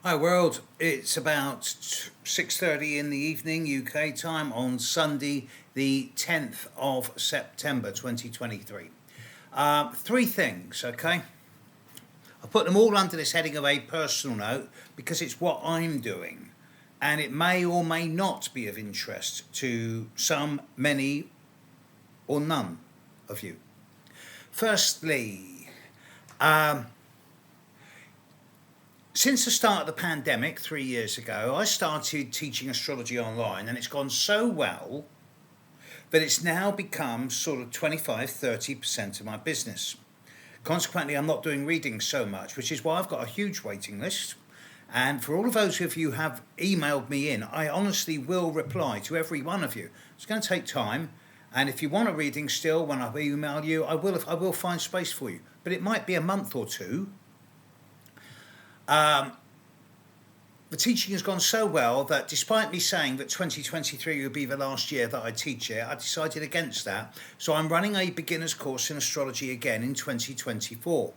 Hi world, it's about 6:30 in the evening UK time on Sunday the 10th of September 2023. Three things, okay? I put them all under this heading of a personal note because it's what I'm doing and it may or may not be of interest to some, many or none of you. Firstly, since the start of the pandemic 3 years ago, I started teaching astrology online and it's gone so well that it's now become sort of 25-30% of my business. Consequently, I'm not doing readings so much, which is why I've got a huge waiting list. And for all of those of you who have emailed me in, I honestly will reply to every one of you. It's going to take time. And if you want a reading still, when I email you, I will find space for you. But it might be a month or two. The teaching has gone so well that despite me saying that 2023 will be the last year that I teach it, I decided against that. So I'm running a beginner's course in astrology again in 2024.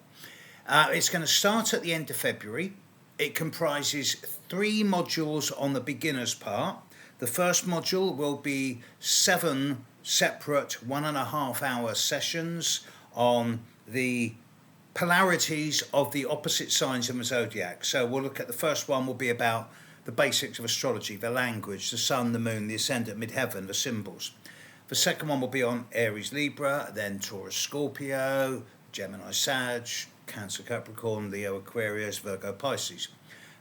It's going to start at the end of February. It comprises 3 modules on the beginner's part. The first module will be 7 separate 1.5 hour sessions on the polarities of the opposite signs in the zodiac. So we'll look at the first one will be about the basics of astrology, the language, the sun, the moon, the ascendant, midheaven, the symbols. The second one will be on Aries, Libra, then Taurus, Scorpio, Gemini, Sag, Cancer, Capricorn, Leo, Aquarius, Virgo, Pisces.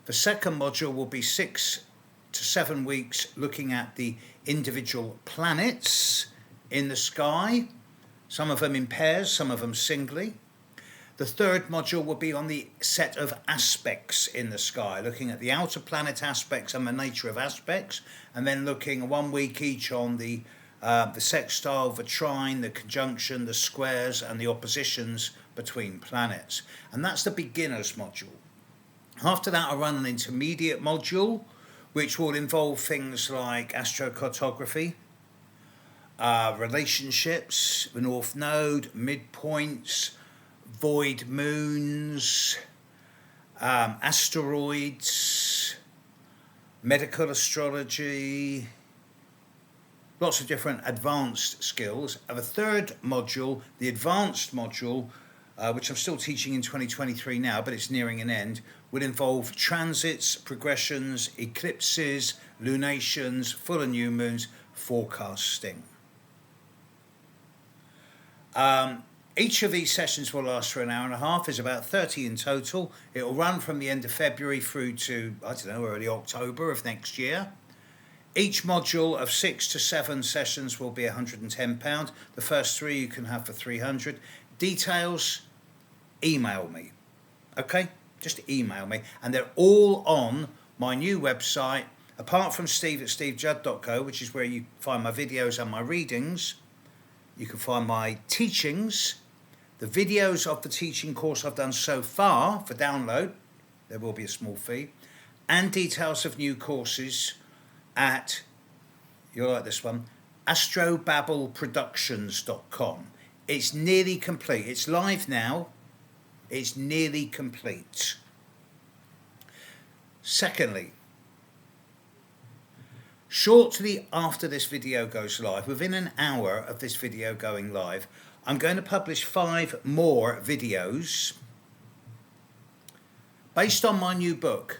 The second module will be 6 to 7 weeks looking at the individual planets in the sky, some of them in pairs, some of them singly. The third module will be on the set of aspects in the sky, looking at the outer planet aspects and the nature of aspects, and then looking 1 week each on the sextile, the trine, the conjunction, the squares, and the oppositions between planets. And that's the beginner's module. After that, I run an intermediate module, which will involve things like astrocartography, relationships, the North Node, midpoints, void moons, asteroids, medical astrology, lots of different advanced skills. And the third module, the advanced module, which I'm still teaching in 2023 now, but it's nearing an end, would involve transits, progressions, eclipses, lunations, full and new moons, forecasting. Each of these sessions will last for an hour and a half. There's about 30 in total. It will run from the end of February through to, early October of next year. Each module of 6 to 7 sessions will be £110. The first 3 you can have for £300. Details, email me. Okay? Just email me. And they're all on my new website, apart from Steve at stevejudd.co, which is where you find my videos and my readings. You can find my teachings, the videos of the teaching course I've done so far for download. There will be a small fee. And details of new courses at, you'll like this one, astrobabbleproductions.com. It's nearly complete. It's live now. It's nearly complete. Secondly, shortly after this video goes live, within an hour of this video going live, I'm going to publish 5 more videos based on my new book,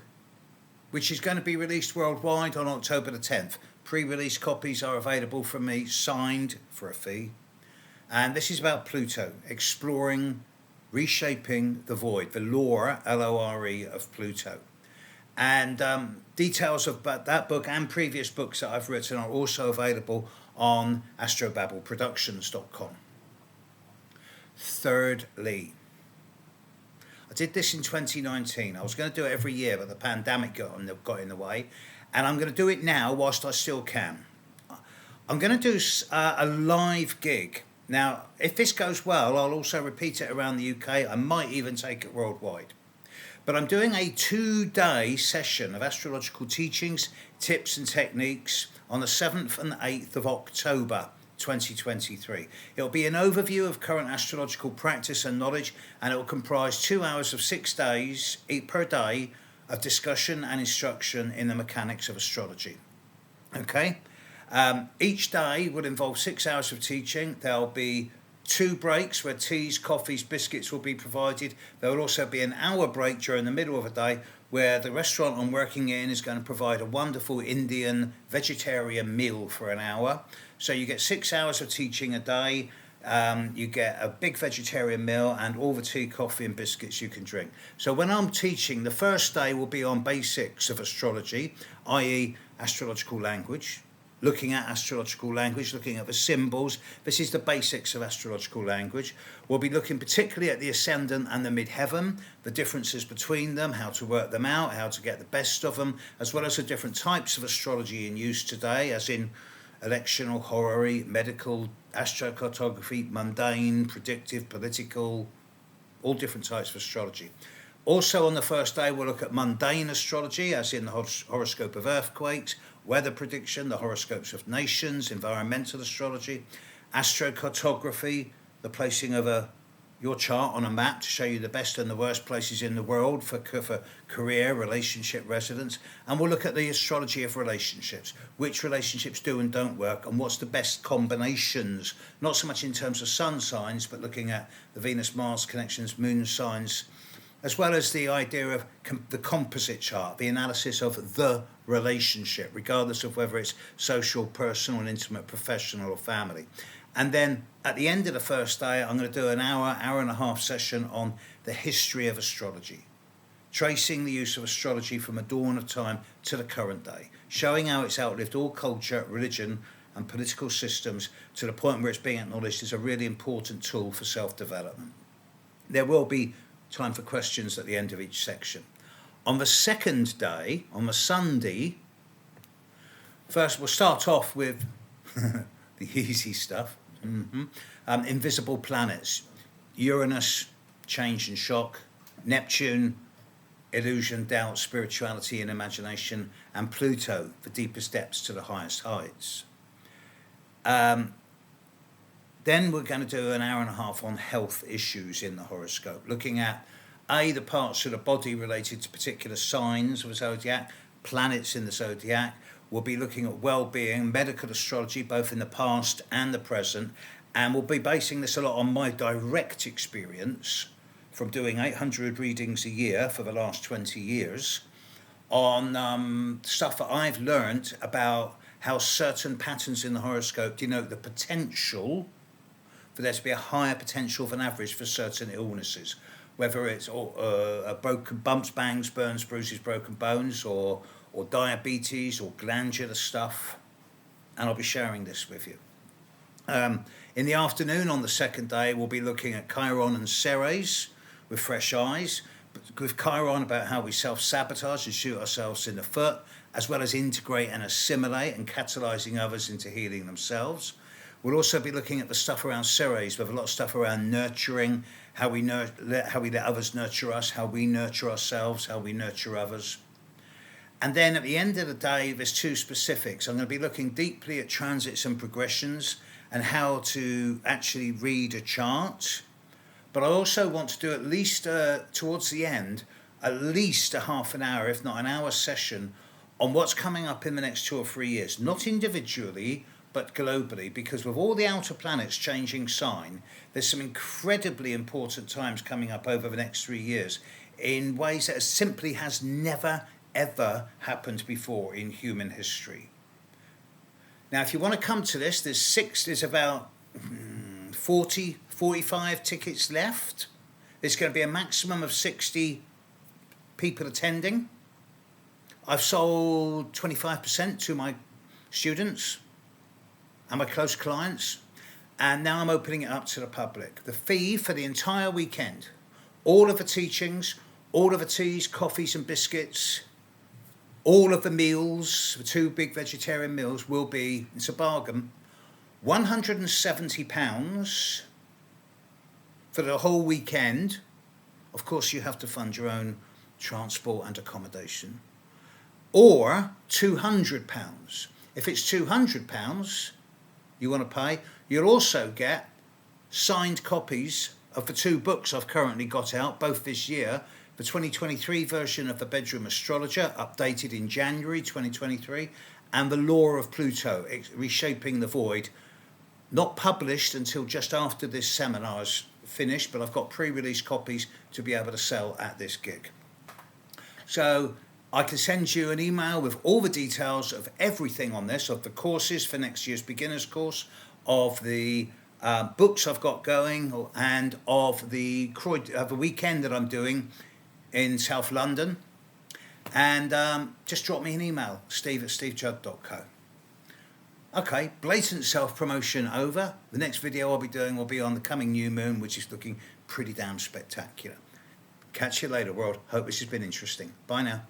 which is going to be released worldwide on October the 10th. Pre-release copies are available from me, signed for a fee. And this is about Pluto, exploring, reshaping the void, the lore, L-O-R-E, of Pluto. And details of that book and previous books that I've written are also available on astrobabbleproductions.com. Thirdly, I did this in 2019. I was going to do it every year, but the pandemic got in the way. And I'm going to do it now whilst I still can. I'm going to do a live gig. Now, if this goes well, I'll also repeat it around the UK. I might even take it worldwide. But I'm doing a 2-day session of astrological teachings, tips and techniques on the 7th and 8th of October 2023. It'll be an overview of current astrological practice and knowledge, and it will comprise 2 hours of 6 days per day of discussion and instruction in the mechanics of astrology. Okay? Each day will involve 6 hours of teaching. There'll be 2 breaks where teas, coffees, biscuits will be provided. There will also be an hour break during the middle of the day where the restaurant I'm working in is going to provide a wonderful Indian vegetarian meal for an hour. So you get 6 hours of teaching a day. You get a big vegetarian meal and all the tea, coffee and biscuits you can drink. So when I'm teaching, the first day will be on basics of astrology, i.e. astrological language. Looking at astrological language, looking at the symbols. This is the basics of astrological language. We'll be looking particularly at the ascendant and the midheaven, the differences between them, how to work them out, how to get the best of them, as well as the different types of astrology in use today, as in electional, horary, medical, astrocartography, mundane, predictive, political, all different types of astrology. Also on the first day, we'll look at mundane astrology, as in the horoscope of earthquakes, weather prediction, the horoscopes of nations, environmental astrology, astrocartography, the placing of your chart on a map to show you the best and the worst places in the world for career, relationship, residence. And we'll look at the astrology of relationships, which relationships do and don't work, and what's the best combinations, not so much in terms of sun signs, but looking at the Venus-Mars connections, moon signs, as well as the idea of the composite chart, the analysis of the relationship, regardless of whether it's social, personal, and intimate, professional, or family. And then at the end of the first day, I'm going to do an hour and a half session on the history of astrology, tracing the use of astrology from the dawn of time to the current day, showing how it's outlived all culture, religion, and political systems to the point where it's being acknowledged as a really important tool for self-development. There will be time for questions at the end of each section. On the second day, on the Sunday, first we'll start off with the easy stuff. Invisible planets. Uranus, change and shock. Neptune, illusion, doubt, spirituality and imagination. And Pluto, the deepest depths to the highest heights. Then we're going to do an hour and a half on health issues in the horoscope, looking at the parts of the body related to particular signs of the zodiac, planets in the zodiac. We'll be looking at well-being, medical astrology, both in the past and the present, and we'll be basing this a lot on my direct experience from doing 800 readings a year for the last 20 years on stuff that I've learned about how certain patterns in the horoscope denote the potential for there to be a higher potential than average for certain illnesses, whether it's broken bumps, bangs, burns, bruises, broken bones, or diabetes, or glandular stuff, and I'll be sharing this with you. In the afternoon on the second day, we'll be looking at Chiron and Ceres with fresh eyes, with Chiron about how we self-sabotage and shoot ourselves in the foot, as well as integrate and assimilate and catalysing others into healing themselves. We'll also be looking at the stuff around Ceres, with a lot of stuff around nurturing, how we let others nurture us, how we nurture ourselves, how we nurture others. And then at the end of the day, there's 2 specifics. I'm going to be looking deeply at transits and progressions and how to actually read a chart. But I also want to do at least, towards the end, at least a half an hour, if not an hour session on what's coming up in the next 2 or 3 years, not individually, but globally, because with all the outer planets changing sign, there's some incredibly important times coming up over the next 3 years in ways that simply has never, ever happened before in human history. Now, if you want to come to this, there's about 45 tickets left. There's going to be a maximum of 60 people attending. I've sold 25% to my students and my close clients, and now I'm opening it up to the public. The fee for the entire weekend, all of the teachings, all of the teas, coffees and biscuits, all of the meals, the 2 big vegetarian meals, will be, it's a bargain, £170 for the whole weekend. Of course, you have to fund your own transport and accommodation. Or £200. If it's £200 you want to pay, you'll also get signed copies of the 2 books I've currently got out, both this year, the 2023 version of the Bedroom Astrologer, updated in January 2023, and the Law of Pluto, Reshaping the Void, not published until just after this seminar's finished, but I've got pre-release copies to be able to sell at this gig. So I can send you an email with all the details of everything on this, of the courses for next year's beginner's course, of the books I've got going, and of the weekend that I'm doing in South London. And just drop me an email, steve@stevejudd.co. Okay, blatant self-promotion over. The next video I'll be doing will be on the coming new moon, which is looking pretty damn spectacular. Catch you later, world. Hope this has been interesting. Bye now.